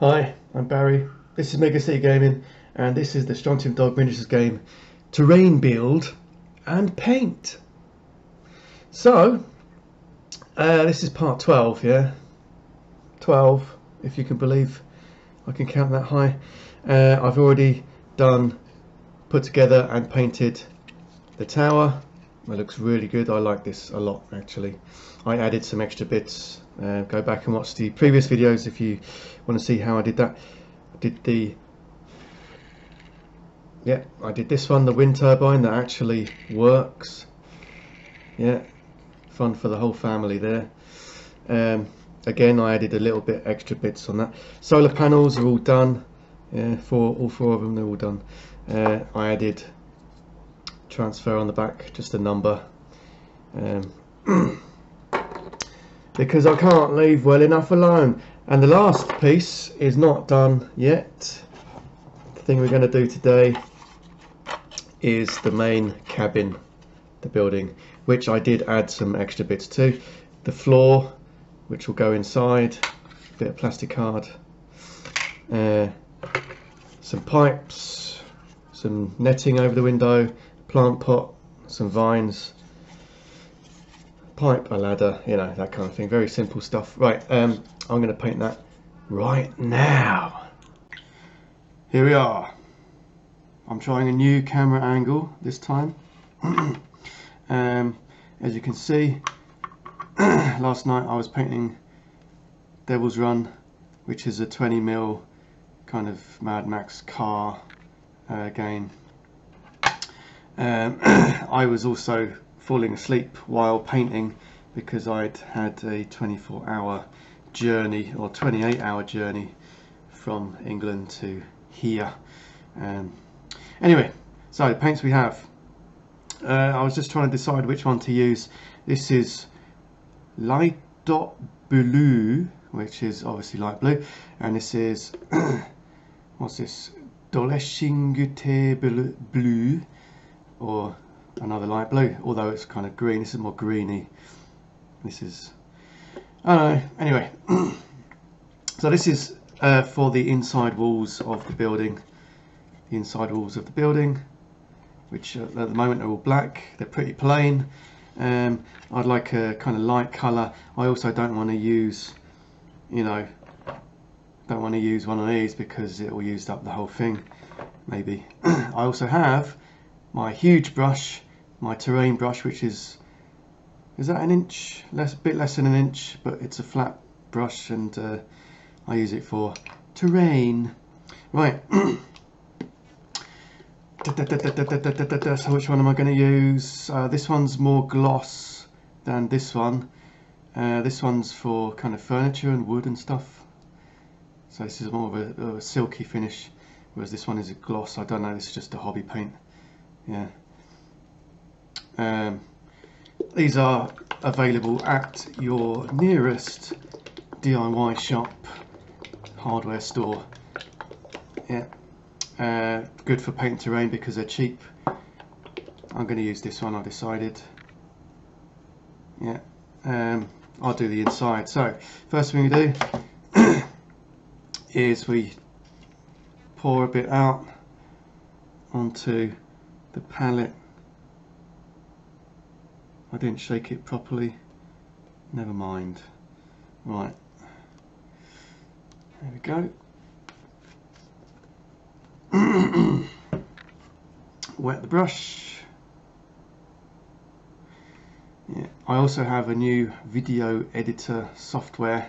Hi, I'm Barry. This is Mega City Gaming, and this is the Strontium Dog Miniatures Game terrain build and paint. So, this is part 12, yeah? 12, if you can believe I can count that high. I've already put together and painted the tower. It looks really good. I like this a lot, actually. I added some extra bits. Go back and watch the previous videos if you want to see how I did that. I did this one, the wind turbine that actually works. Yeah, fun for the whole family there. Again, I added a little bit extra bits on that. Solar panels are all done. Yeah, all four of them, they're all done. I added transfer on the back, just a number. Because I can't leave well enough alone. And the last piece is not done yet. The thing we're going to do today is the main cabin, the building, which I did add some extra bits to. The floor, which will go inside, a bit of plastic card, some pipes, some netting over the window, plant pot, some vines, pipe, a ladder, you know, that kind of thing. Very simple stuff. Right, I'm going to paint that right now. Here we are. I'm trying a new camera angle this time. As you can see, last night I was painting Devil's Run, which is a 20mm kind of Mad Max car game. I was also falling asleep while painting because I'd had a 24-hour journey or 28-hour journey from England to here. Anyway, so the paints we have. I was just trying to decide which one to use. This is light dot blue, which is obviously light blue, and this is what's this? Doleshingute blue, or another light blue, although it's kind of green. This is more greeny. This is, I don't know. Anyway, so this is for the inside walls of the building. The inside walls of the building, which at the moment are all black. They're pretty plain. I'd like a kind of light colour. I also don't want to use, you know, one of these because it will use up the whole thing. Maybe. I also have my huge brush, my terrain brush, which is that an inch? A bit less than an inch, but it's a flat brush, and I use it for terrain. Right. So which one am I going to use? This one's more gloss than this one. This one's for kind of furniture and wood and stuff. So this is more of a silky finish, whereas this one is a gloss. I don't know, this is just a hobby paint. Yeah. These are available at your nearest DIY shop, hardware store. Yeah. Good for paint terrain because they're cheap. I'm going to use this one, I've decided. Yeah. I'll do the inside. So first thing we do is we pour a bit out onto the palette. I didn't shake it properly. Never mind. Right. There we go. Wet the brush. Yeah. I also have a new video editor software,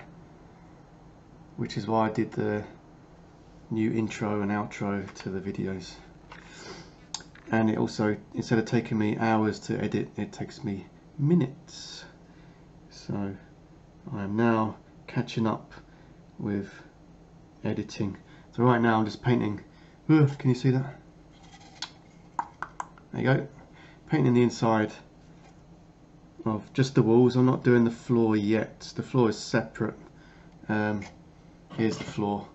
which is why I did the new intro and outro to the videos. And it also, instead of taking me hours to edit, it takes me minutes. So I am now catching up with editing. So right now I'm just painting. Can you see that? There you go. Painting the inside of just the walls. I'm not doing the floor yet. The floor is separate. Here's the floor.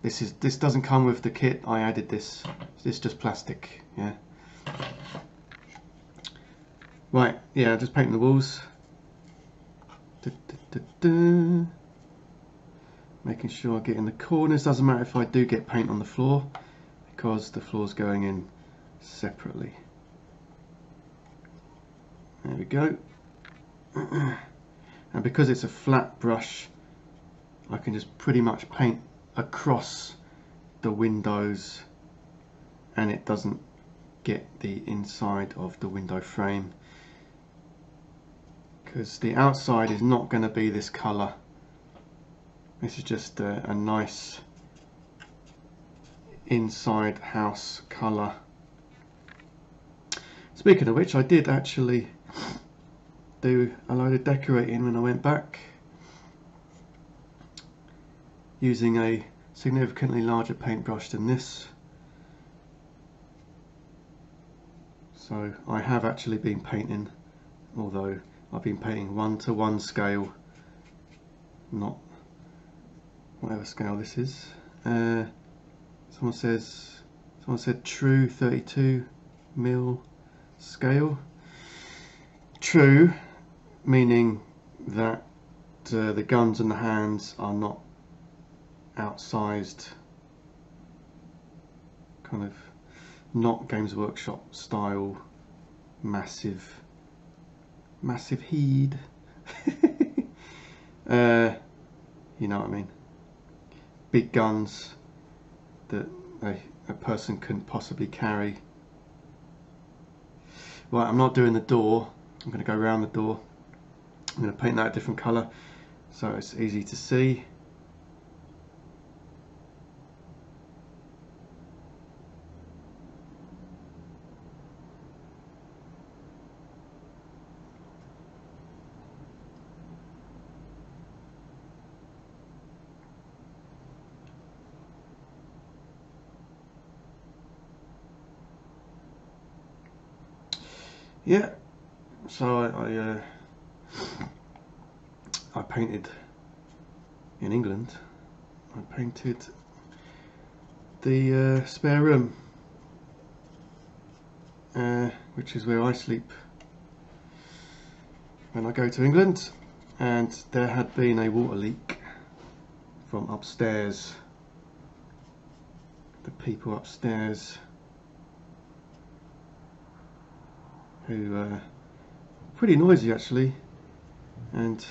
This doesn't come with the kit. I added this. It's just plastic. Yeah. Right. Yeah. Just painting the walls. making sure I get in the corners. Doesn't matter if I do get paint on the floor because the floor's going in separately. There we go. And because it's a flat brush, I can just pretty much paint across the windows and it doesn't get the inside of the window frame, because the outside is not going to be this colour. This is just a nice inside house colour. Speaking of which, I did actually do a load of decorating when I went back, using a significantly larger paintbrush than this. So I have actually been painting, although I've been painting 1:1 scale, not whatever scale this is. Someone said true 32mm scale. True meaning that the guns and the hands are not outsized, kind of not Games Workshop style massive head. You know what I mean, big guns that a person couldn't possibly carry. Right, I'm not doing the door, I'm going to go around the door. I'm going to paint that a different colour so it's easy to see. Yeah, so I painted in England. I painted the spare room, which is where I sleep when I go to England, and there had been a water leak from upstairs. The people upstairs who pretty noisy actually, and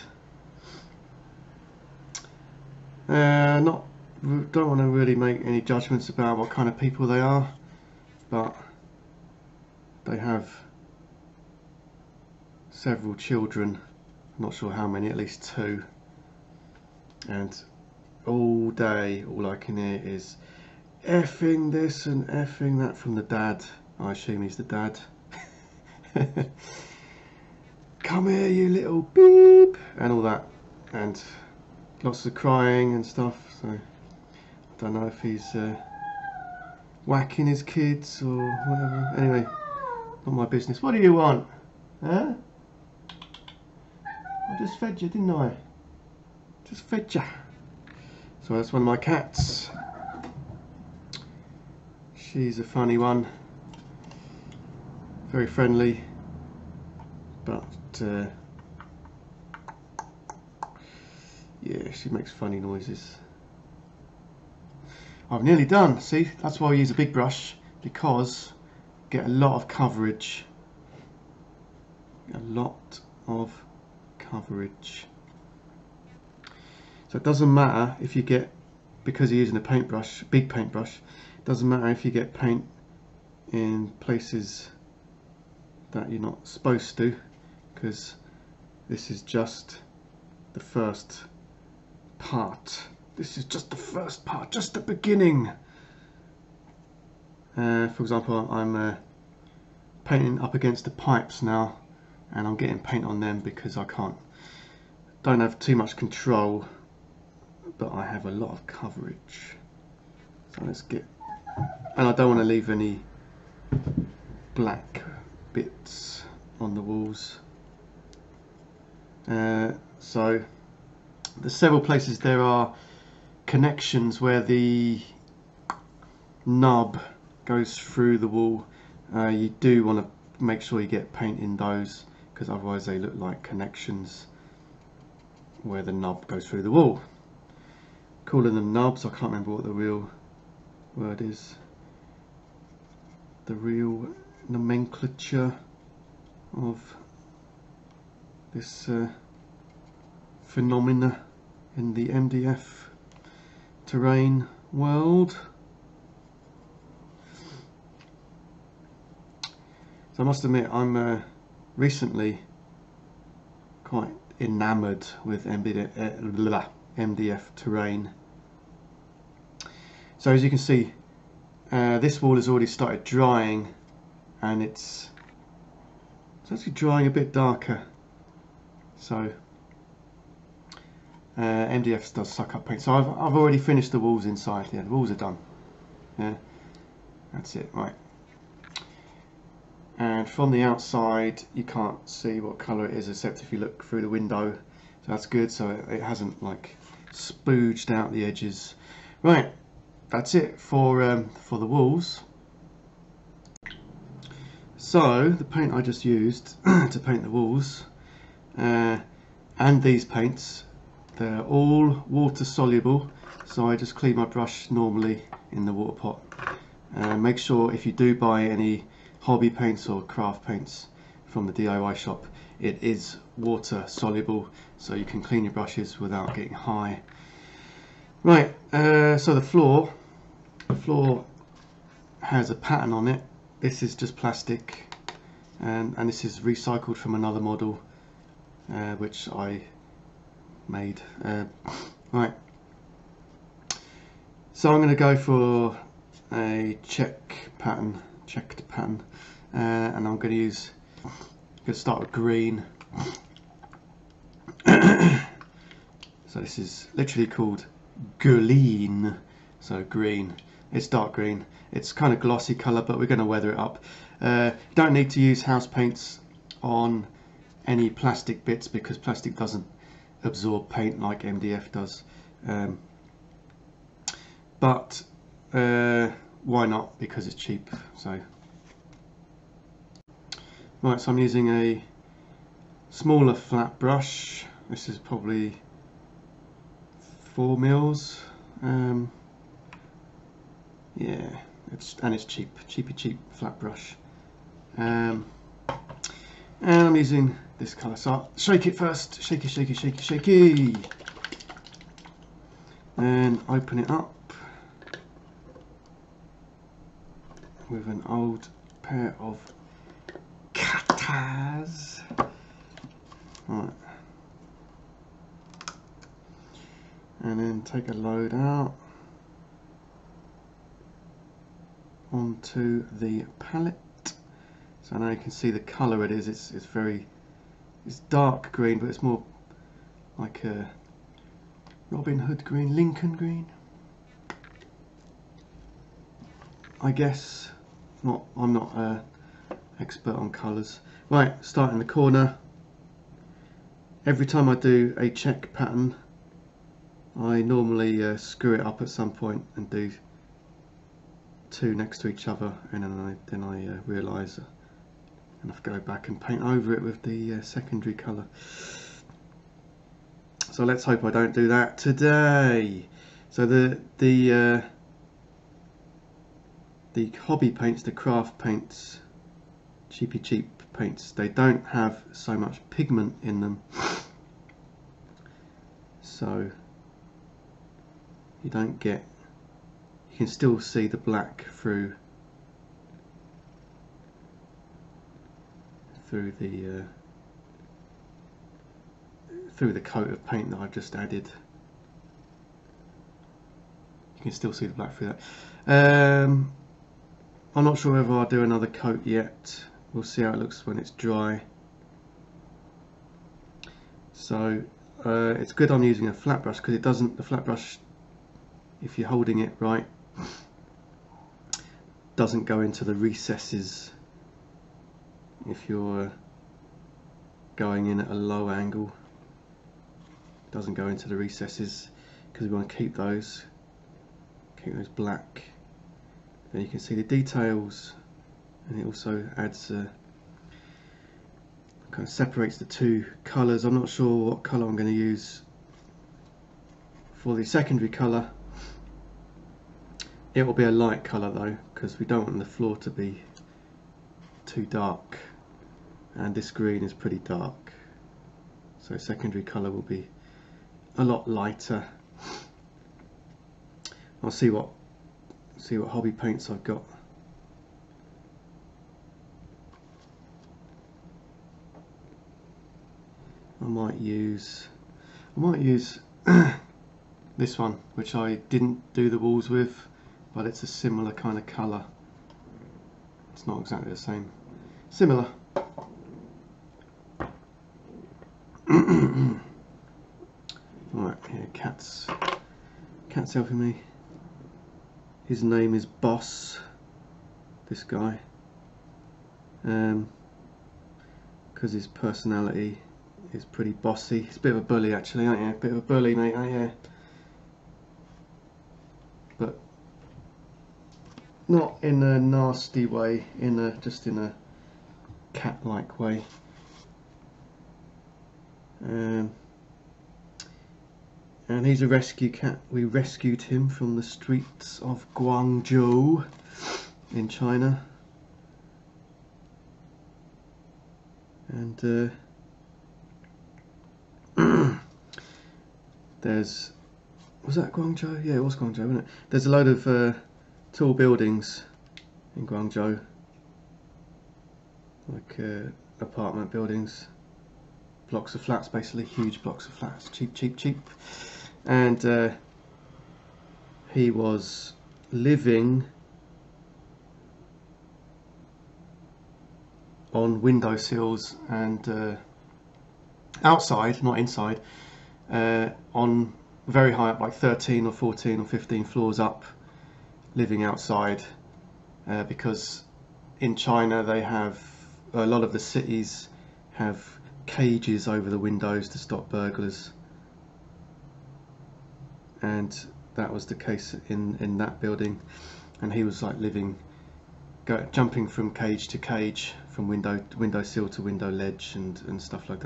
don't want to really make any judgments about what kind of people they are, but they have several children, I'm not sure how many, at least 2, and all day all I can hear is effing this and effing that from the dad. I assume he's the dad. Come here you little beep and all that, and lots of crying and stuff, so I don't know if he's whacking his kids or whatever. Anyway, not my business. What do you want? Huh? I just fed you, didn't I? Just fed you. So that's one of my cats. She's a funny one. Very friendly, but yeah, she makes funny noises. I've nearly done. See, that's why I use a big brush, because I get a lot of coverage. A lot of coverage. So it doesn't matter if you get, because you're using a paintbrush, big paintbrush, it doesn't matter if you get paint in places that you're not supposed to, because this is just the first part. This is just the first part, just the beginning. For example, I'm painting up against the pipes now, and I'm getting paint on them because I don't have too much control, but I have a lot of coverage. So let's get, and I don't want to leave any black bits on the walls. So there's several places there are connections where the nub goes through the wall. You do want to make sure you get paint in those, because otherwise they look like connections where the nub goes through the wall. calling them nubs. I can't remember what the real word is. The real nomenclature of this phenomena in the MDF terrain world. So I must admit, I'm recently quite enamoured with MDF terrain. So as you can see, this wall has already started drying, and it's actually drying a bit darker. So MDF does suck up paint. So I've already finished the walls inside. Yeah, the walls are done. Yeah, that's it. Right. And from the outside you can't see what colour it is except if you look through the window, so that's good, so it hasn't like spooged out the edges. Right, that's it for the walls. So the paint I just used to paint the walls and these paints, they're all water soluble, so I just clean my brush normally in the water pot. Make sure if you do buy any hobby paints or craft paints from the DIY shop, it is water soluble, so you can clean your brushes without getting high. Right, so the floor has a pattern on it. This is just plastic, and this is recycled from another model which I made. Right, so I'm going to go for a checked pattern, and I'm going to start with green. So this is literally called green, so green. It's dark green. It's kind of glossy colour, but we're going to weather it up. You don't need to use house paints on any plastic bits because plastic doesn't absorb paint like MDF does. But why not? Because it's cheap. So right, so I'm using a smaller flat brush. This is probably 4 mils. Yeah, it's cheap flat brush. And I'm using this colour. So I'll shake it first. Shaky. And open it up with an old pair of cutters. Right. And then take a load out onto the palette. So now you can see the colour it is. It's dark green, but it's more like a Robin Hood green, Lincoln green, I guess. I'm not expert on colours. Right, start in the corner. Every time I do a check pattern, I normally screw it up at some point and do 2 next to each other, and then I realise and I have to go back and paint over it with the secondary colour. So let's hope I don't do that today. So the hobby paints, the craft paints, cheap paints, they don't have so much pigment in them, so you can still see the black through the coat of paint that I've just added. You can still see the black through that. I'm not sure whether I'll do another coat yet. We'll see how it looks when it's dry. So it's good I'm using a flat brush, because the flat brush, if you're holding it right, doesn't go into the recesses if you're going in at a low angle. It doesn't go into the recesses because we want to keep those black. Then you can see the details, and it also adds kind of separates the two colours. I'm not sure what colour I'm going to use for the secondary colour, it will be a light colour though, because we don't want the floor to be too dark, and this green is pretty dark, so secondary colour will be a lot lighter. I'll see what hobby paints I've got. I might use this one, which I didn't do the walls with, but it's a similar kind of colour. It's not exactly the same. Similar. Right, here, cat's helping me. His name is Boss, this guy, because his personality is pretty bossy. He's a bit of a bully actually, aren't you? A bit of a bully, mate, aren't you? But not in a nasty way, just in a cat-like way. And he's a rescue cat. We rescued him from the streets of Guangzhou in China. And was that Guangzhou? Yeah, it was Guangzhou, wasn't it? There's a load of tall buildings in Guangzhou, like apartment buildings, blocks of flats, basically huge blocks of flats, cheap. And he was living on windowsills and outside, not inside, on very high up, like 13 or 14 or 15 floors up, living outside, because in China they have, a lot of the cities have cages over the windows to stop burglars, and that was the case in that building. And he was like jumping from cage to cage, from windowsill to window ledge and stuff like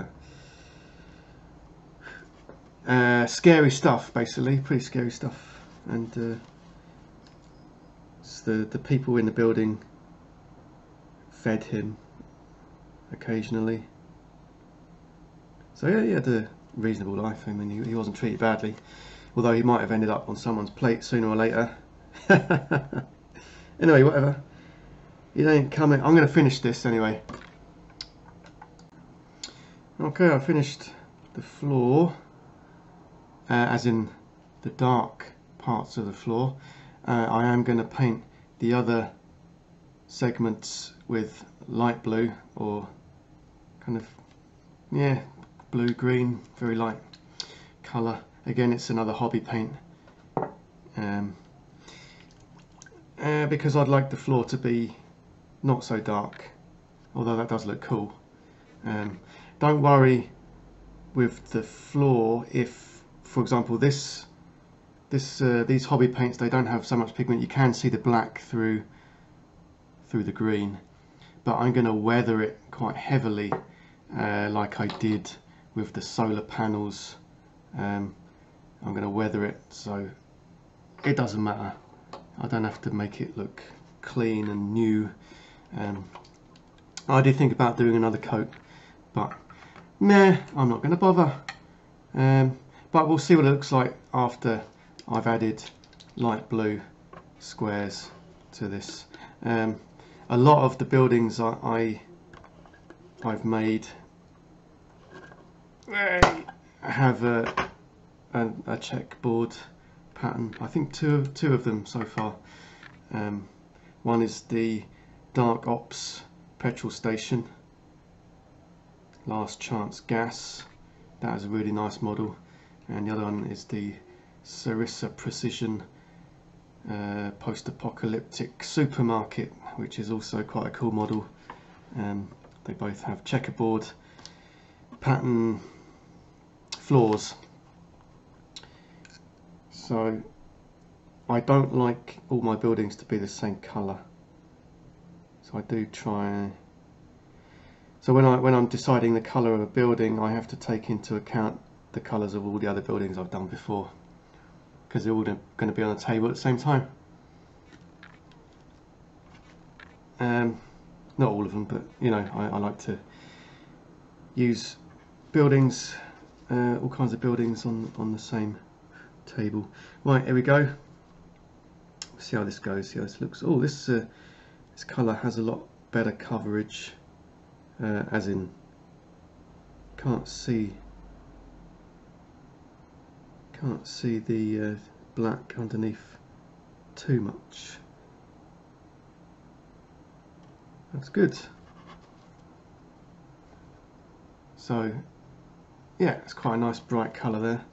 that. Scary stuff, basically, pretty scary stuff. And the people in the building fed him occasionally. So yeah, he had a reasonable life. I mean, he wasn't treated badly, although he might have ended up on someone's plate sooner or later. Anyway, whatever. It ain't coming. I'm going to finish this anyway. Okay, I finished the floor, as in the dark parts of the floor. I am going to paint the other segments with light blue, or kind of, yeah, blue green, very light colour. Again, it's another hobby paint, because I'd like the floor to be not so dark, although that does look cool. Don't worry with the floor if, for example, these hobby paints, they don't have so much pigment. You can see the black through the green, but I'm going to weather it quite heavily, like I did with the solar panels. I'm going to weather it so it doesn't matter. I don't have to make it look clean and new. I did think about doing another coat, but nah, I'm not going to bother. But we'll see what it looks like after I've added light blue squares to this. A lot of the buildings I've made have a checkboard pattern. I think two of them so far. One is the Dark Ops petrol station, Last Chance Gas. That is a really nice model. And the other one is the Sarissa Precision post-apocalyptic supermarket, which is also quite a cool model. They both have checkerboard pattern floors. So I don't like all my buildings to be the same colour, so I do try. So when I'm deciding the colour of a building, I have to take into account the colours of all the other buildings I've done before. because they're all going to be on the table at the same time. Not all of them, but you know, I like to use buildings, all kinds of buildings on the same table. Right, here we go. See how this goes. See how this looks. Oh, this colour has a lot better coverage, as in can't see the black underneath too much. That's good. So yeah, it's quite a nice bright colour there.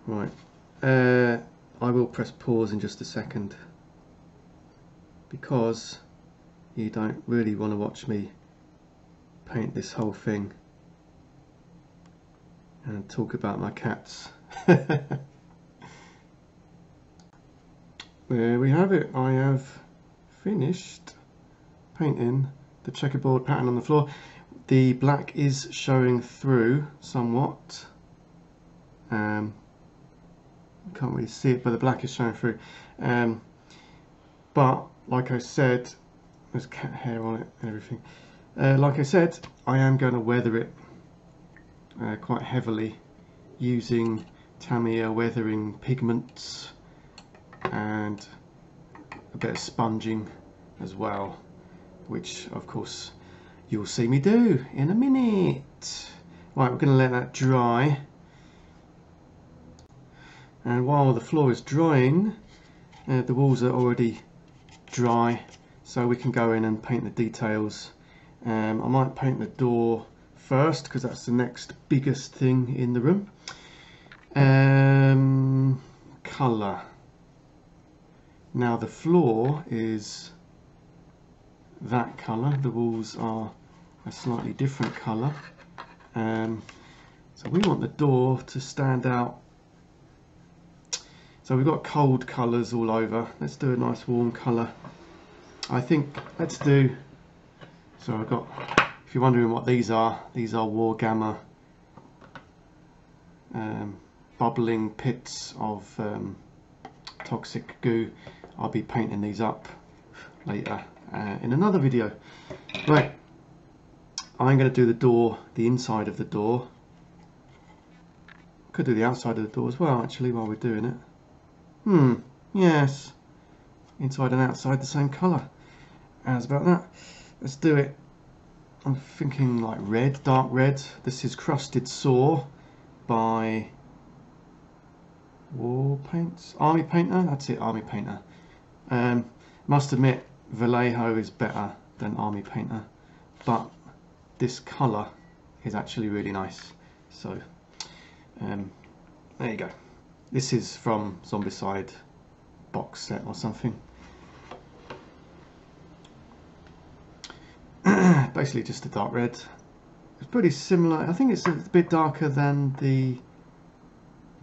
Right, I will press pause in just a second because you don't really want to watch me paint this whole thing and talk about my cats. There we have it. I have finished painting the checkerboard pattern on the floor. The black is showing through somewhat. Can't really see it, but the black is showing through. But like I said, there's cat hair on it and everything. Like I said, I am going to weather it quite heavily using Tamiya weathering pigments and a bit of sponging as well, which of course you'll see me do in a minute. Right, we're going to let that dry, and while the floor is drying, the walls are already dry, so we can go in and paint the details. I might paint the door first because that's the next biggest thing in the room. Colour. Now the floor is that colour, the walls are a slightly different colour, so we want the door to stand out. So we've got cold colours all over. Let's do a nice warm colour. I think let's do, so I've got, if you're wondering what these are War Gamma bubbling pits of toxic goo. I'll be painting these up later in another video. Right, I'm going to do the door, the inside of the door. Could do the outside of the door as well actually while we're doing it. Yes, inside and outside the same colour. How's about that? Let's do it. I'm thinking like red, dark red. This is Crusted Saw by War Paints, Army Painter. That's it, Army Painter. Must admit Vallejo is better than Army Painter, but this colour is actually really nice. So there you go. This is from Zombicide box set or something. Basically just a dark red. It's pretty similar. I think it's a bit darker than the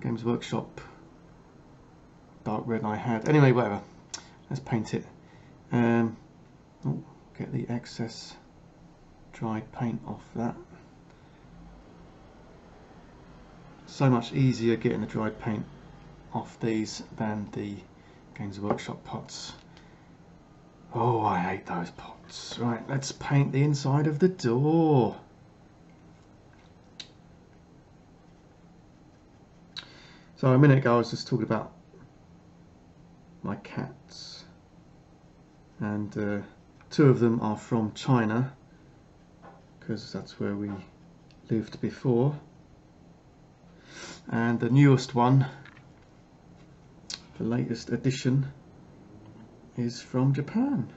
Games Workshop dark red I had. Anyway, whatever. Let's paint it. Get the excess dried paint off that. So much easier getting the dried paint off these than the Games Workshop pots. Oh, I hate those pots. Right, let's paint the inside of the door. So a minute ago I was just talking about my cats, and two of them are from China because that's where we lived before, and the newest one, the latest addition, is from Japan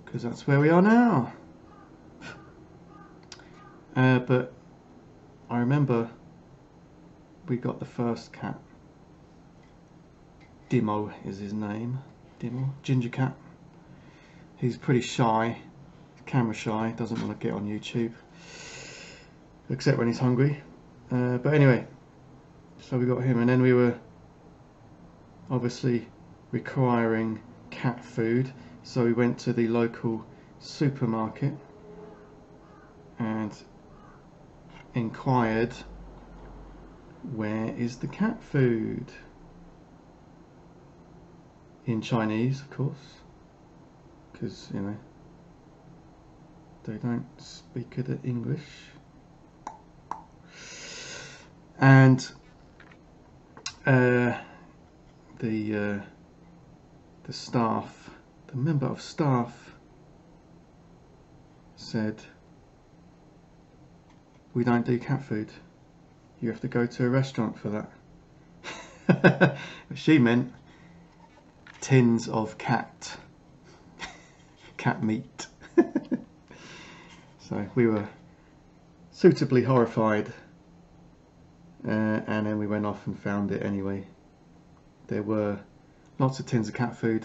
because that's where we are now. But I remember we got the first cat. Dimo is his name. Dimo, ginger cat. He's pretty shy, camera shy, doesn't want to get on YouTube except when he's hungry. But anyway, so we got him, and then we were obviously requiring cat food, so we went to the local supermarket and inquired where is the cat food? In Chinese, of course, because, you know, they don't speak the English. And the staff, the member of staff said, we don't do cat food. You have to go to a restaurant for that. She meant tins of cat meat. So we were suitably horrified, and then we went off and found it anyway. There were lots of tins of cat food.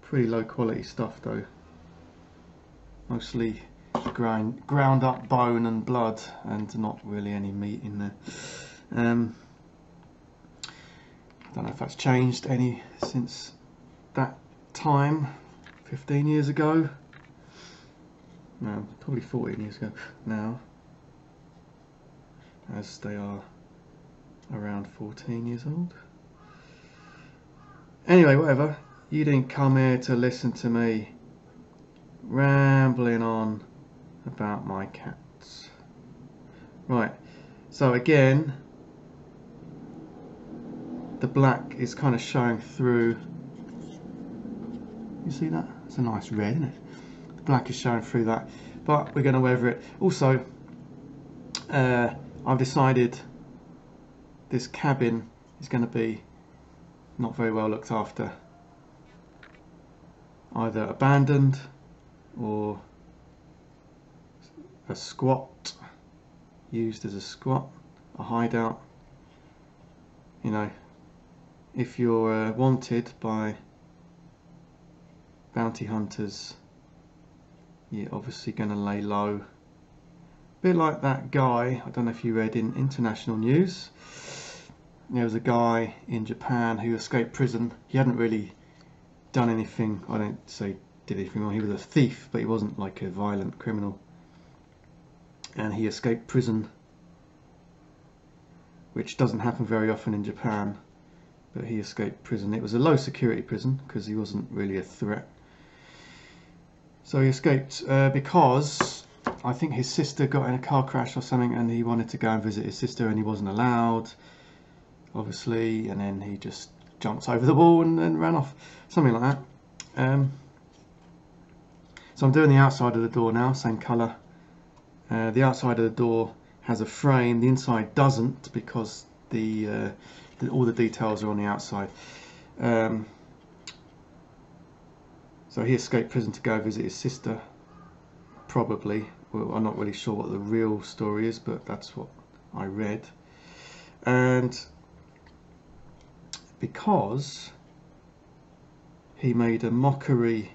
Pretty low quality stuff though. Mostly ground up bone and blood, and not really any meat in there. I don't know if that's changed any since that time, 15 years ago. No, probably 14 years ago now, as they are around 14 years old. Anyway, whatever. You didn't come here to listen to me rambling on about my cats. Right, so again, the black is kind of showing through. You see that? It's a nice red, isn't it? The black is showing through that, but we're going to weather it. Also, I've decided this cabin is going to be not very well looked after. Either abandoned or a squat, used as a squat, a hideout. You know, if you're wanted by bounty hunters, you're obviously going to lay low. A bit like that guy, I don't know if you read in international news, there was a guy in Japan who escaped prison. He hadn't really done anything, I don't say did anything wrong, he was a thief, but he wasn't like a violent criminal. And he escaped prison, which doesn't happen very often in Japan, but he escaped prison. It was a low security prison because he wasn't really a threat. So he escaped because I think his sister got in a car crash or something, and he wanted to go and visit his sister and he wasn't allowed, obviously, and then he just jumped over the wall and then ran off, something like that. So I'm doing the outside of the door now, same colour. The outside of the door has a frame, the inside doesn't, because all the details are on the outside. So he escaped prison to go visit his sister, probably. Well, I'm not really sure what the real story is, but that's what I read. And because he made a mockery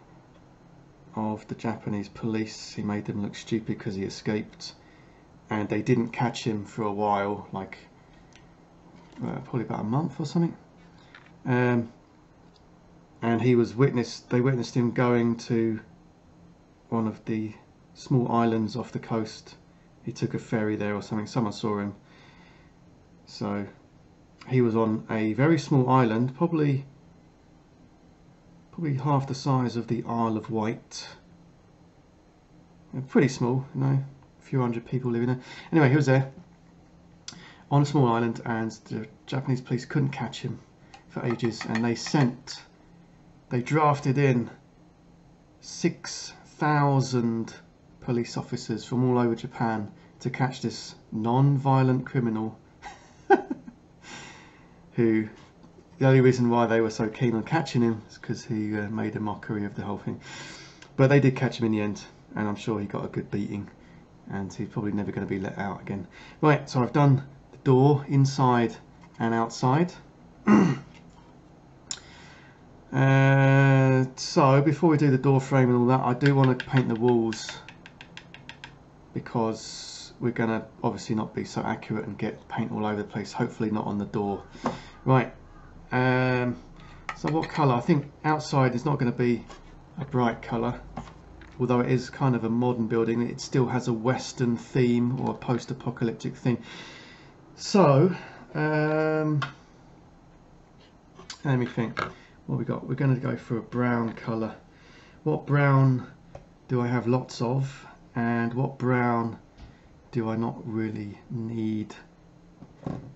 of the Japanese police, he made them look stupid because he escaped, and they didn't catch him for a while, like probably about a month or something. And he was they witnessed him going to one of the small islands off the coast. He took a ferry there or something, someone saw him. So he was on a very small island, probably half the size of the Isle of Wight. Pretty small, you know, a few hundred people living there. Anyway, he was there on a small island, and the Japanese police couldn't catch him for ages, and they drafted in 6,000 police officers from all over Japan to catch this non-violent criminal who, the only reason why they were so keen on catching him is because he made a mockery of the whole thing. But they did catch him in the end, and I'm sure he got a good beating, and he's probably never going to be let out again. Right, so I've done the door inside and outside. So before we do the door frame and all that, I do want to paint the walls, because we're going to obviously not be so accurate and get paint all over the place, hopefully not on the door. Right, so what colour? I think outside is not going to be a bright colour, although it is kind of a modern building, it still has a Western theme or a post-apocalyptic theme. So let me think. What we got? We're going to go for a brown colour. What brown do I have lots of, and what brown do I not really need?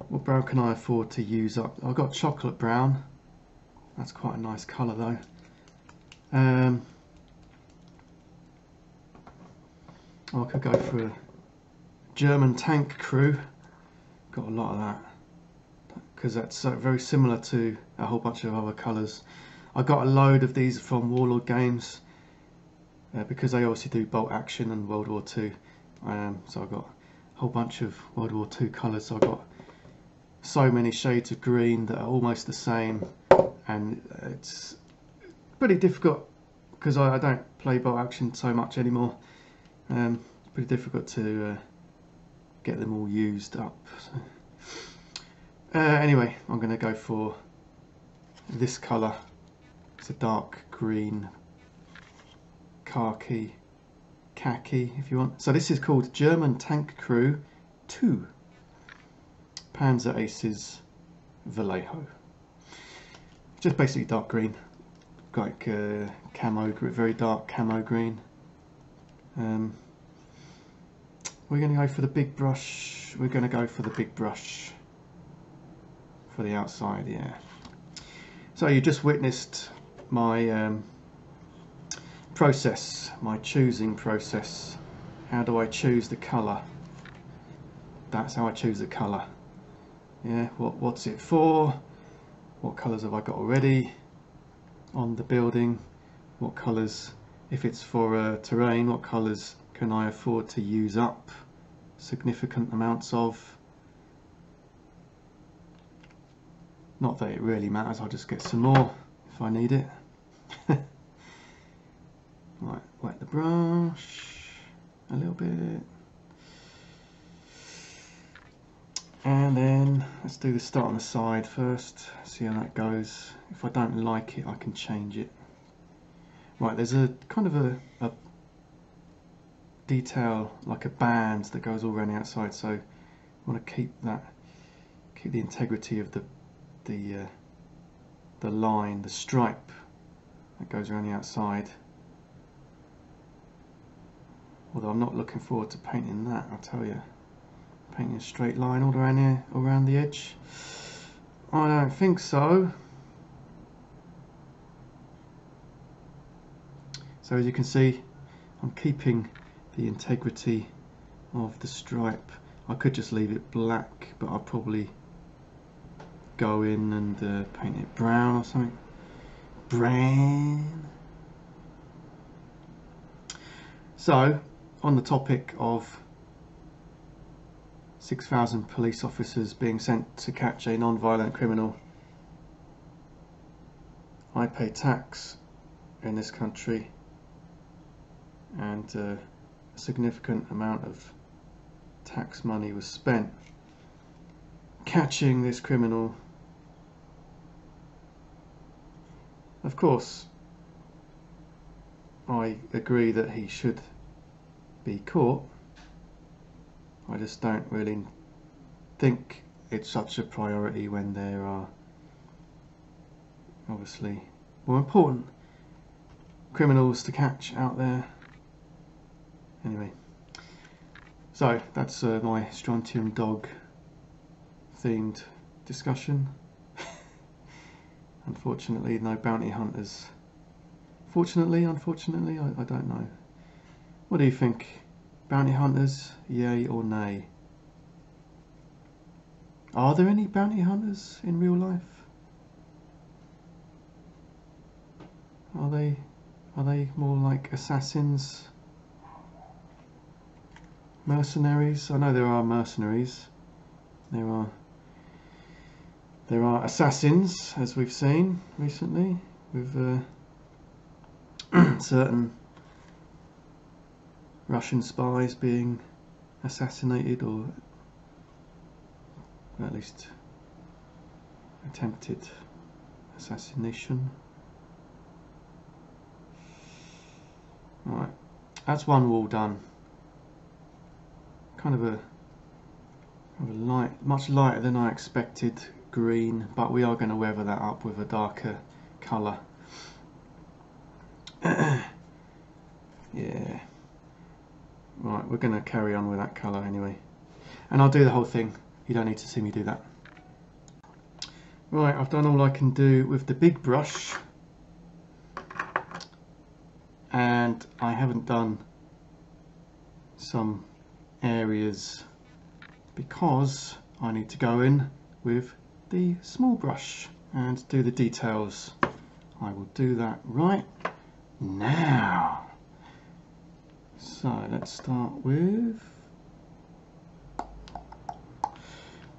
What brown can I afford to use up? I've got chocolate brown. That's quite a nice colour though. I could go for a German tank crew. Got a lot of that because that's very similar to a whole bunch of other colours. I got a load of these from Warlord Games because they obviously do bolt action and World War II. So I got a whole bunch of World War II colours. So I got so many shades of green that are almost the same, and it's pretty difficult because I don't play bolt action so much anymore. Pretty difficult to get them all used up. So. Anyway, I'm going to go for this colour. It's a dark green, khaki if you want. So this is called German Tank Crew 2 Panzer Aces Vallejo. Just basically dark green, like camo, very dark camo green. We're going to go for the big brush. We're going to go for the big brush for the outside, yeah. So you just witnessed my process, my choosing process. How do I choose the colour? That's how I choose the colour. Yeah, what's it for? What colours have I got already on the building? What colours, if it's for terrain, what colours can I afford to use up significant amounts of? Not that it really matters, I'll just get some more if I need it. Right, wet the brush a little bit. And then let's do the start on the side first, see how that goes. If I don't like it, I can change it. Right, there's a kind of a detail, like a band that goes all around the outside, so I want to keep the integrity of the line, the stripe that goes around the outside. Although I'm not looking forward to painting that, I'll tell you. Painting a straight line all around here, all around the edge. I don't think so. So as you can see, I'm keeping the integrity of the stripe. I could just leave it black, but I'll probably go in and paint it brown or something. Brown. So, on the topic of 6,000 police officers being sent to catch a non-violent criminal, I pay tax in this country, and a significant amount of tax money was spent catching this criminal. Of course, I agree that he should be caught. I just don't really think it's such a priority when there are obviously more important criminals to catch out there. Anyway, so that's my Strontium Dog themed discussion. Unfortunately, no bounty hunters. Fortunately, unfortunately, I don't know. What do you think? Bounty hunters, yay or nay? Are there any bounty hunters in real life? Are they more like assassins? Mercenaries? I know there are mercenaries. There are assassins, as we've seen recently, with certain Russian spies being assassinated, or at least attempted assassination. Right, that's one wall done. Kind of a light, much lighter than I expected green, but we are going to weather that up with a darker colour. Yeah. Right, we're going to carry on with that colour anyway. And I'll do the whole thing. You don't need to see me do that. Right, I've done all I can do with the big brush. And I haven't done some areas because I need to go in with the small brush and do the details. I will do that right now. So let's start with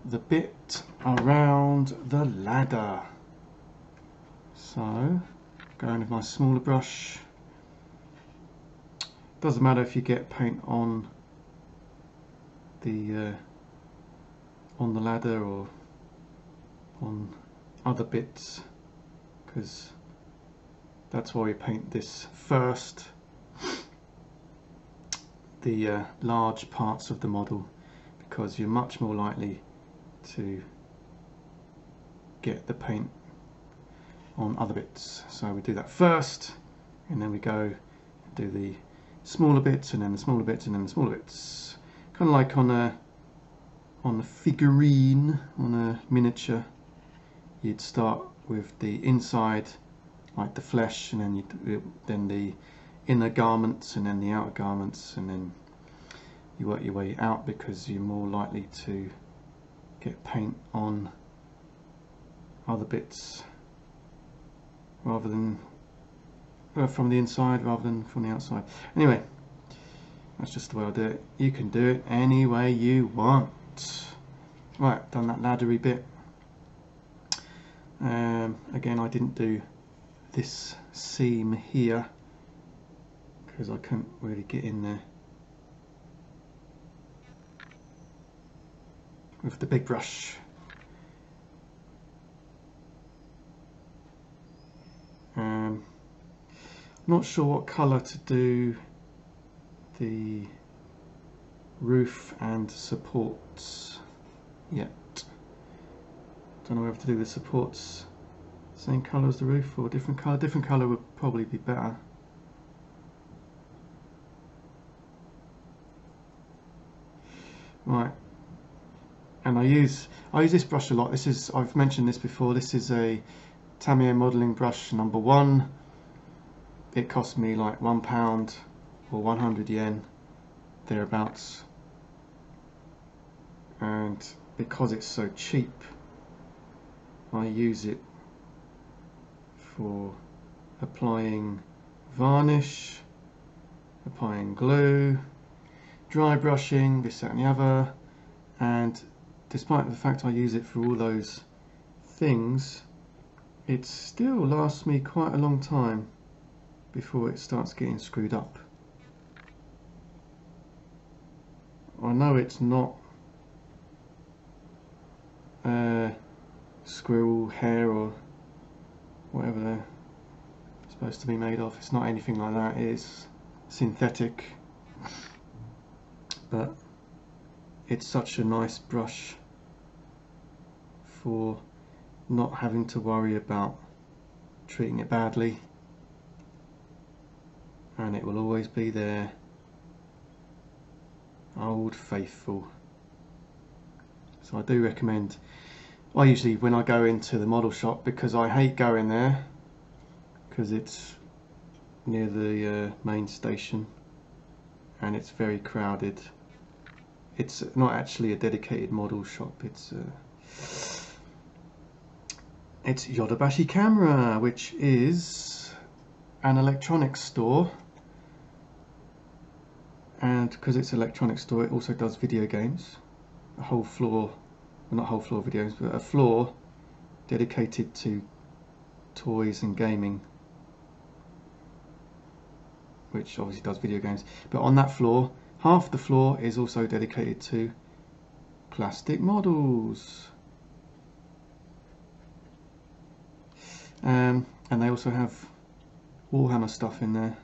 the bit around the ladder. So going with my smaller brush. Doesn't matter if you get paint on the ladder or on other bits, because that's why we paint this first, the large parts of the model, because you're much more likely to get the paint on other bits. So we do that first, and then we go do the smaller bits, and then the smaller bits, and then the smaller bits. Kind of like on a figurine, on a miniature, you'd start with the inside, like the flesh, and then the inner garments, and then the outer garments, and then you work your way out, because you're more likely to get paint on other bits rather than from the inside rather than from the outside. Anyway, that's just the way I do it. You can do it any way you want. Right, done that laddery bit. Again, I didn't do this seam here because I couldn't really get in there with the big brush. Not sure what colour to do the roof and supports yet. Don't know whether to do the supports same colour as the roof or different colour. Different colour would probably be better. Right, and I use this brush a lot. This is, I've mentioned this before, this is a Tamiya modelling brush number 1. It cost me like £1 or 100 yen, thereabouts. And because it's so cheap, I use it for applying varnish, applying glue, dry brushing, this, that and the other. And despite the fact I use it for all those things, it still lasts me quite a long time before it starts getting screwed up. I know it's not squirrel hair or whatever they're supposed to be made of. It's not anything like that. It's synthetic, but it's such a nice brush for not having to worry about treating it badly, and it will always be there, old faithful. So I do recommend, I usually, when I go into the model shop, because I hate going there because it's near the main station and it's very crowded. It's not actually a dedicated model shop, it's Yodobashi Camera, which is an electronics store, and because it's an electronics store, it also does video games. A whole floor, well, not whole floor videos, but a floor dedicated to toys and gaming, which obviously does video games. But on that floor, half the floor is also dedicated to plastic models. And they also have Warhammer stuff in there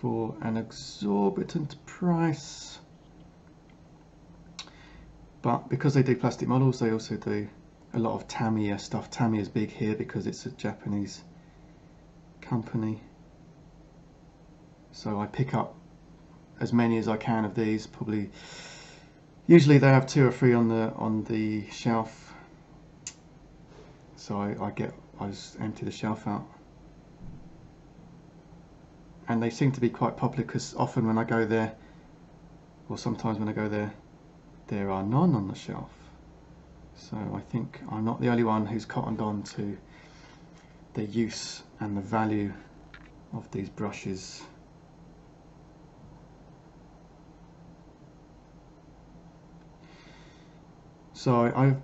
for an exorbitant price. But because they do plastic models, they also do a lot of Tamiya stuff. Tamiya is big here because it's a Japanese company. So I pick up as many as I can of these. Probably, usually they have 2 or 3 on the shelf. So I just empty the shelf out. And they seem to be quite popular because often when I go there, or sometimes when I go there, there are none on the shelf. So I think I'm not the only one who's cottoned on to the use and the value of these brushes. So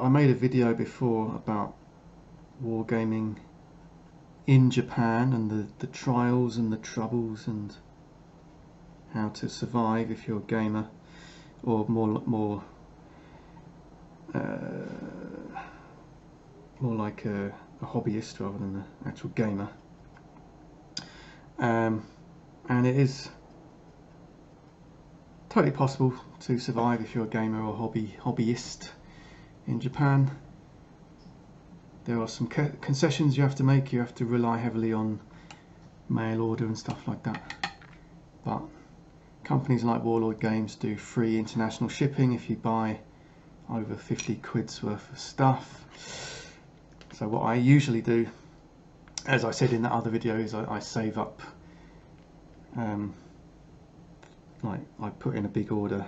I made a video before about wargaming in Japan and the trials and the troubles and how to survive if you're a gamer, or more like a hobbyist rather than an actual gamer. And it is totally possible to survive if you're a gamer or hobbyist in Japan. There are some concessions you have to make. You have to rely heavily on mail order and stuff like that. But companies like Warlord Games do free international shipping if you buy over 50 quid's worth of stuff. So what I usually do, as I said in that other video, is I save up. Like I put in a big order,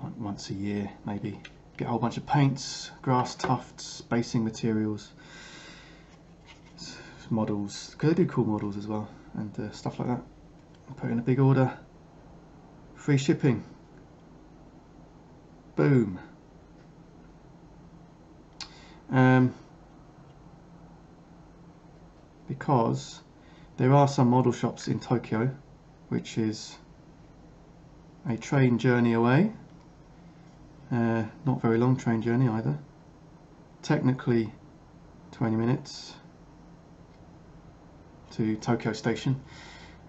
like once a year maybe. Get a whole bunch of paints, grass tufts, basing materials, models, because they do cool models as well, and stuff like that. I put in a big order, free shipping, boom. Because there are some model shops in Tokyo, which is a train journey away. Not very long train journey either. Technically 20 minutes to Tokyo Station,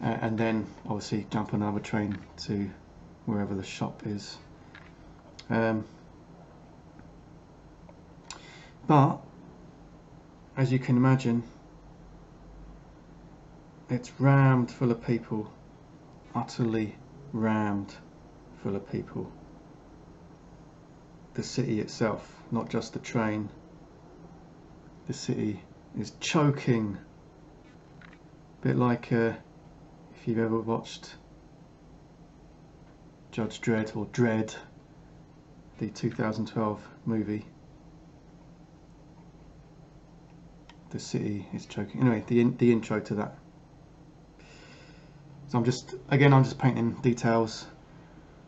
and then obviously jump on another train to wherever the shop is. But as you can imagine, it's rammed full of people, utterly rammed full of people. The city itself, not just the train, the city is choking. A bit like if you've ever watched Judge Dredd or Dredd, the 2012 movie. The city is choking. Anyway, the intro to that. So I'm just painting details.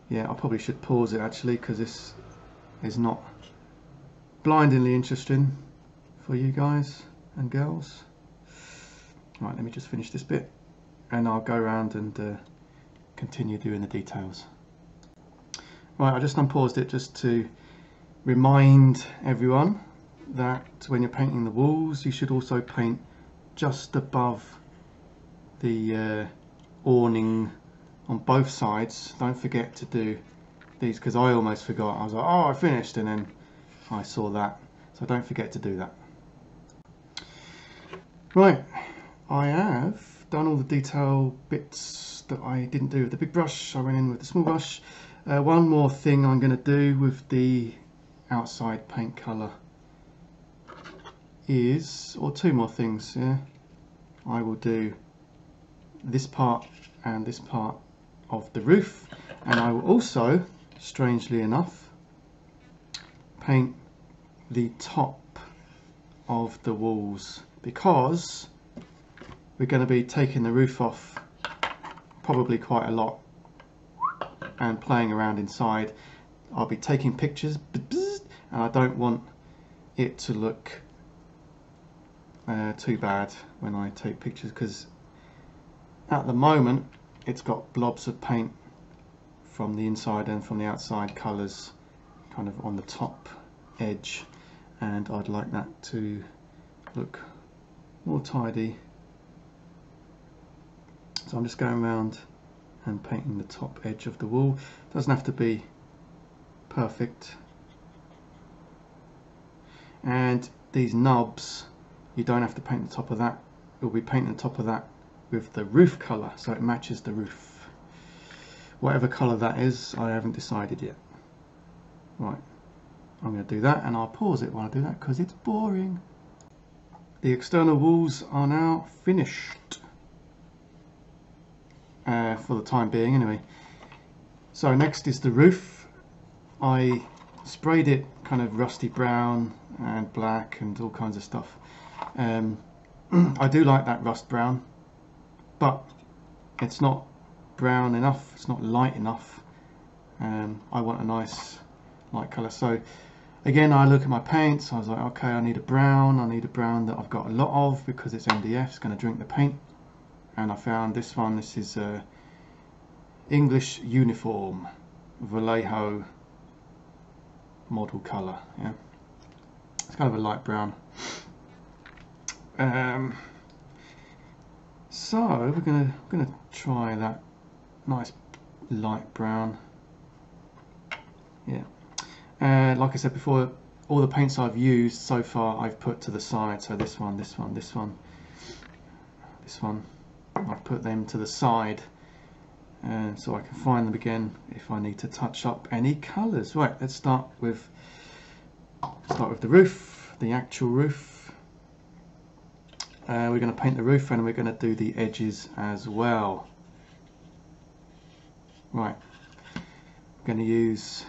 Yeah, I probably should pause it actually, because this is not blindingly interesting for you guys and girls. Right, let me just finish this bit and I'll go around and continue doing the details. Right, I just unpaused it just to remind everyone that when you're painting the walls, you should also paint just above the awning on both sides. Don't forget to do these, because I almost forgot. I was like, oh, I finished, and then I saw that. So don't forget to do that. Right, I have done all the detail bits that I didn't do with the big brush. I went in with the small brush. One more thing I'm going to do with the outside paint colour is, or 2 more things, yeah. I will do this part and this part of the roof, and I will also, strangely enough, paint the top of the walls, because we're going to be taking the roof off probably quite a lot and playing around inside. I'll be taking pictures, and I don't want it to look too bad when I take pictures, because at the moment it's got blobs of paint from the inside and from the outside colours kind of on the top edge, and I'd like that to look more tidy So I'm just going around and painting the top edge of the wall. Doesn't have to be perfect. And these knobs, you don't have to paint the top of that. You'll be painting the top of that with the roof colour, so it matches the roof. Whatever colour that is, I haven't decided yet. Right, I'm going to do that, and I'll pause it while I do that because it's boring. The external walls are now finished. For the time being anyway. So next is the roof. I sprayed it kind of rusty brown and black and all kinds of stuff. I do like that rust brown, but it's not brown enough, it's not light enough. I want a nice light colour. So again, I look at my paints, I was like, okay, I need a brown that I've got a lot of because it's MDF, it's going to drink the paint. And I found this one. This is English Uniform Vallejo model colour. Yeah, it's kind of a light brown. So we're gonna try that nice light brown. Yeah, like I said before, all the paints I've used so far I've put to the side. So this one, this one, this one, this one. I've put them to the side, so I can find them again if I need to touch up any colours. Right, let's start with the roof, the actual roof. We're going to paint the roof and we're going to do the edges as well. Right, I'm going to use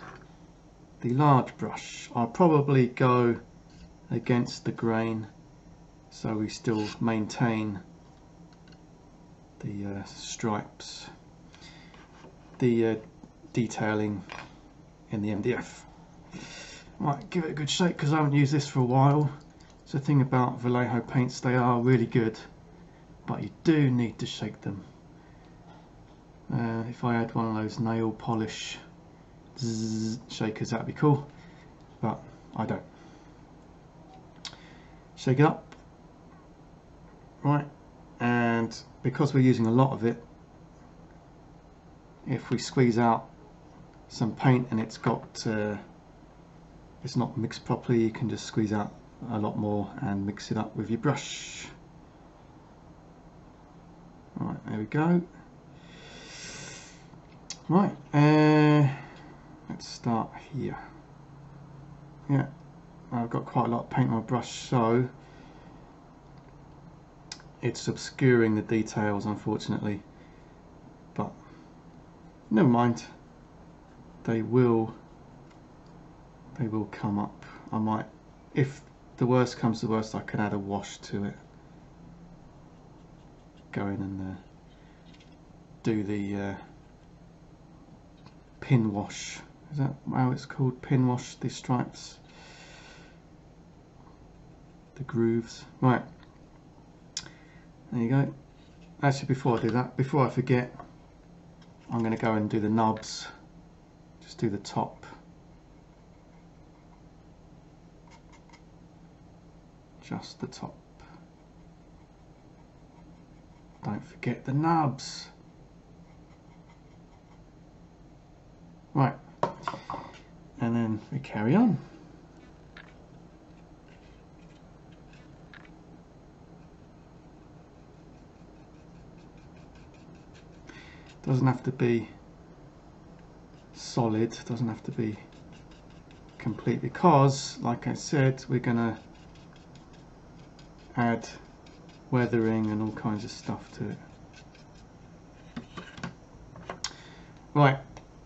the large brush. I'll probably go against the grain so we still maintain the stripes, the detailing in the MDF. Right, give it a good shake because I haven't used this for a while. It's the thing about Vallejo paints, they are really good, but you do need to shake them. If I had one of those nail polish shakers, that'd be cool, but I don't. Shake it up. Right. And because we're using a lot of it, if we squeeze out some paint and it's not mixed properly, you can just squeeze out a lot more and mix it up with your brush. Right, there we go. Right, let's start here. Yeah, I've got quite a lot of paint on my brush, so it's obscuring the details, unfortunately, but never mind, they will come up. I might, if the worst comes to worst, I can add a wash to it, go in and do the pin wash. Is that how it's called? Pin wash the stripes, the grooves. Right, there you go. Actually, before I do that, before I forget, I'm going to go and do the nubs. Just do the top. Just the top. Don't forget the nubs. Right, and then we carry on. Doesn't have to be solid, doesn't have to be complete, because like I said, we're gonna add weathering and all kinds of stuff to it. Right,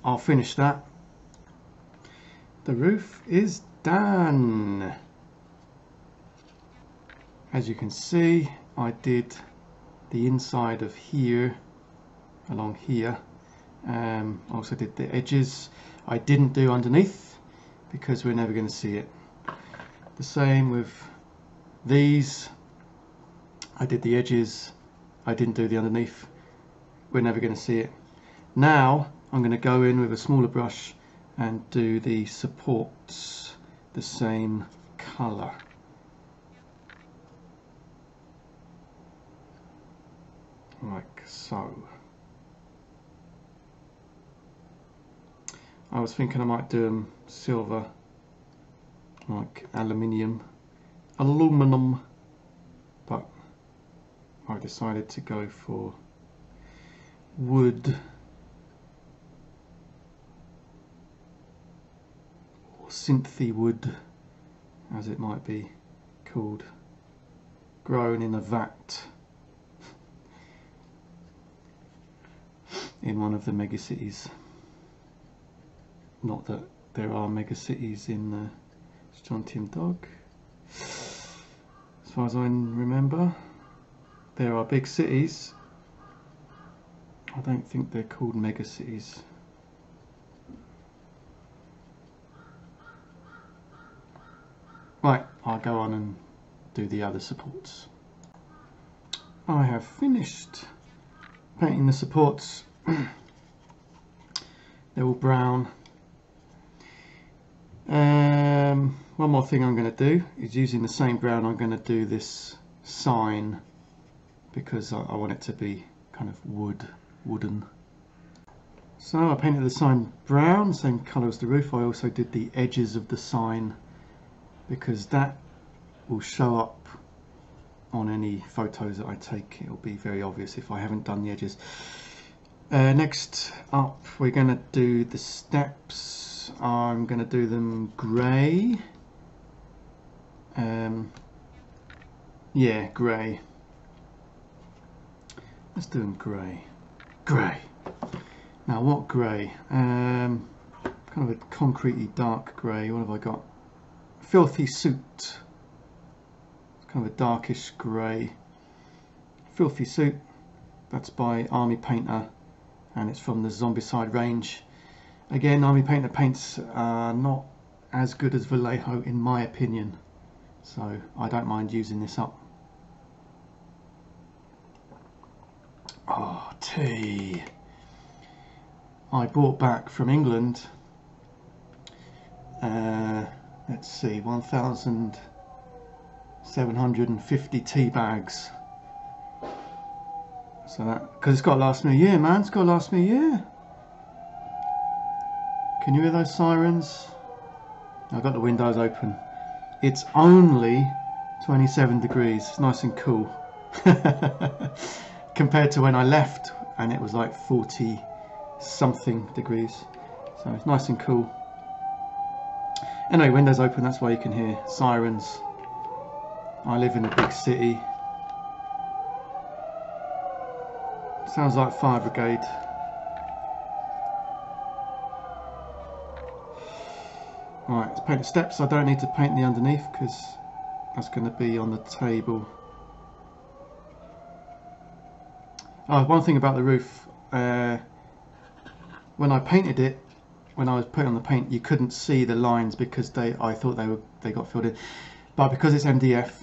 I'll finish that. The roof is done. As you can see, I did the inside of here, along here. I also did the edges. I didn't do underneath because we're never going to see it. The same with these. I did the edges. I didn't do the underneath. We're never going to see it. Now I'm going to go in with a smaller brush and do the supports the same colour. Like so I was thinking I might do them silver, like aluminum, but I decided to go for wood, or synthy wood as it might be called, grown in a vat in one of the megacities. Not that there are megacities in Strontium Dog. As far as I remember, there are big cities. I don't think they're called megacities. Right, I'll go on and do the other supports. I have finished painting the supports. They're all brown. One more thing I'm going to do is, using the same brown, I'm going to do this sign because I want it to be kind of wooden. So I painted the sign brown, same colour as the roof. I also did the edges of the sign because that will show up on any photos that I take. It'll be very obvious if I haven't done the edges. Next up, we're going to do the steps. I'm going to do them grey. Yeah, grey. Let's do them grey. Grey. Now, what grey? Kind of a concretey dark grey. What have I got? Filthy Suit. Kind of a darkish grey. Filthy Suit. That's by Army Painter, and it's from the Zombicide range. Again, Army Painter paints are not as good as Vallejo in my opinion, so I don't mind using this up. Oh, tea. I brought back from England, let's see, 1,750 tea bags. So that, because it's got to last me a year, man. It's got to last me a year. Can you hear those sirens? I've got the windows open. It's only 27 degrees. It's nice and cool. Compared to when I left, and it was like 40 something degrees. So it's nice and cool. Anyway, windows open, that's why you can hear sirens. I live in a big city. Sounds like fire brigade. Right, let's paint the steps. I don't need to paint the underneath because that's going to be on the table. Oh, one thing about the roof. When I painted it, when I was putting on the paint, you couldn't see the lines because I thought they got filled in. But because it's MDF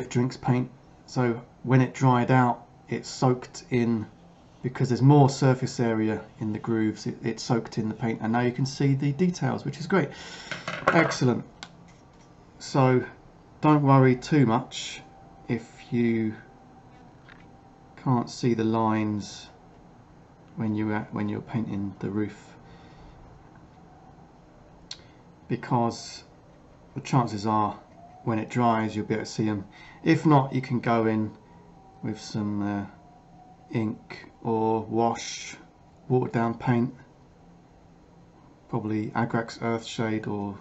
drinks paint, so when it dried out, it soaked in. Because there's more surface area in the grooves, it soaked in the paint, and now you can see the details, which is great. Excellent. So don't worry too much if you can't see the lines when you're painting the roof, because the chances are when it dries you'll be able to see them. If not, you can go in with some ink or wash, watered down paint, probably Agrax Earthshade or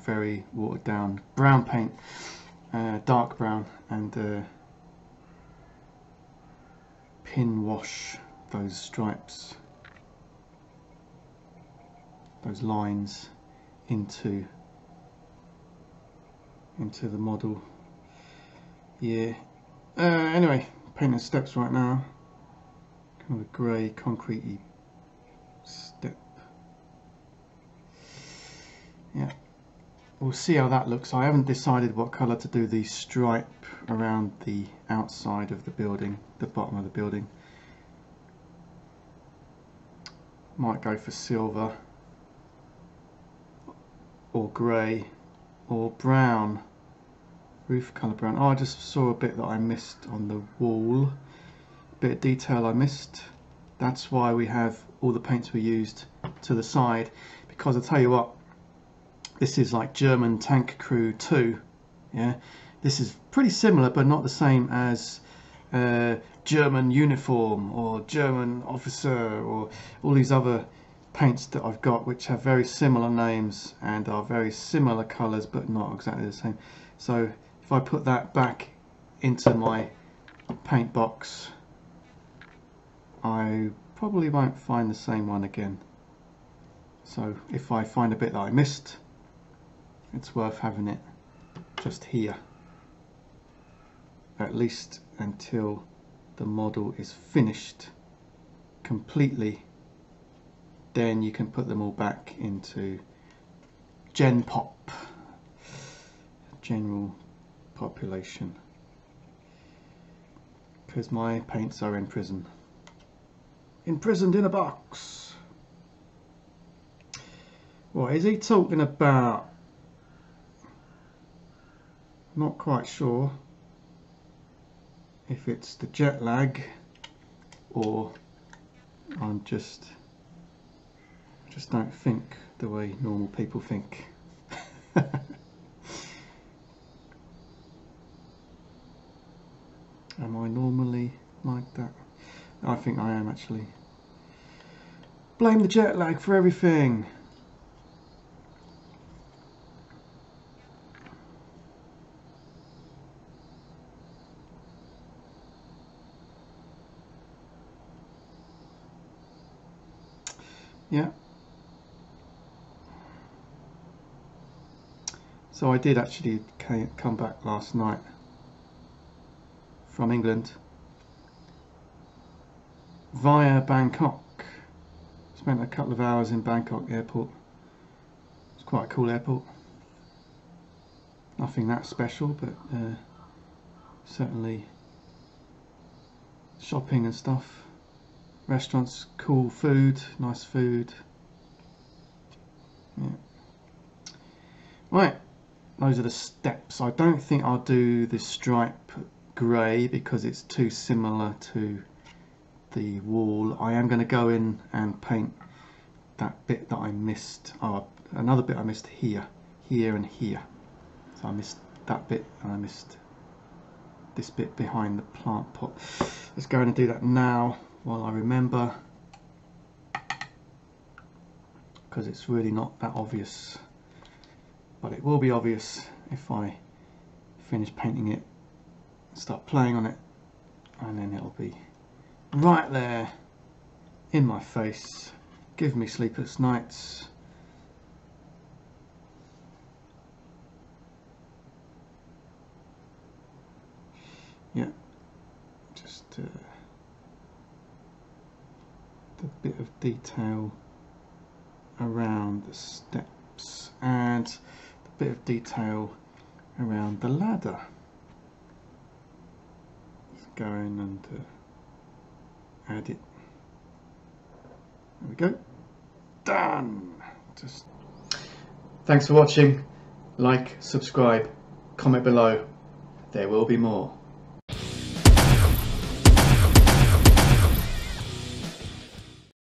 very watered down brown paint, dark brown, and pin wash those stripes, those lines into the model. Yeah. Anyway, painting steps right now. Kind of a grey, concretey step. Yeah, we'll see how that looks. I haven't decided what colour to do the stripe around the outside of the building, the bottom of the building. Might go for silver or grey or brown, roof colour brown. Oh, I just saw a bit that I missed on the wall. bit of detail I missed. That's why we have all the paints we used to the side, because I tell you what, this is like German Tank Crew 2. Yeah, this is pretty similar but not the same as German Uniform or German Officer or all these other paints that I've got, which have very similar names and are very similar colours but not exactly the same. So if I put that back into my paint box, I probably won't find the same one again. So if I find a bit that I missed, it's worth having it just here, at least until the model is finished completely. Then you can put them all back into Gen Pop, general population, because my paints are in prison. Imprisoned in a box. What is he talking about? Not quite sure if it's the jet lag or I'm just don't think the way normal people think. Am I normally like that? I think I am actually. Blame the jet lag for everything. Yeah. So I did actually come back last night from England via Bangkok. Spent a couple of hours in Bangkok airport. It's quite a cool airport. Nothing that special, but certainly shopping and stuff. Restaurants, cool food, nice food. Yeah. Right, those are the steps. I don't think I'll do the stripe grey because it's too similar to the wall. I am going to go in and paint that bit that I missed. Oh, another bit I missed here, here and here. So I missed that bit and I missed this bit behind the plant pot. Let's go in and do that now while I remember, because it's really not that obvious, but it will be obvious if I finish painting it, start playing on it, and then it'll be right there in my face, give me sleepless nights. Yeah, just the bit of detail around the steps and the bit of detail around the ladder. Let's go in and add it. There we go. Done. Just thanks for watching. Like, subscribe, comment below. There will be more.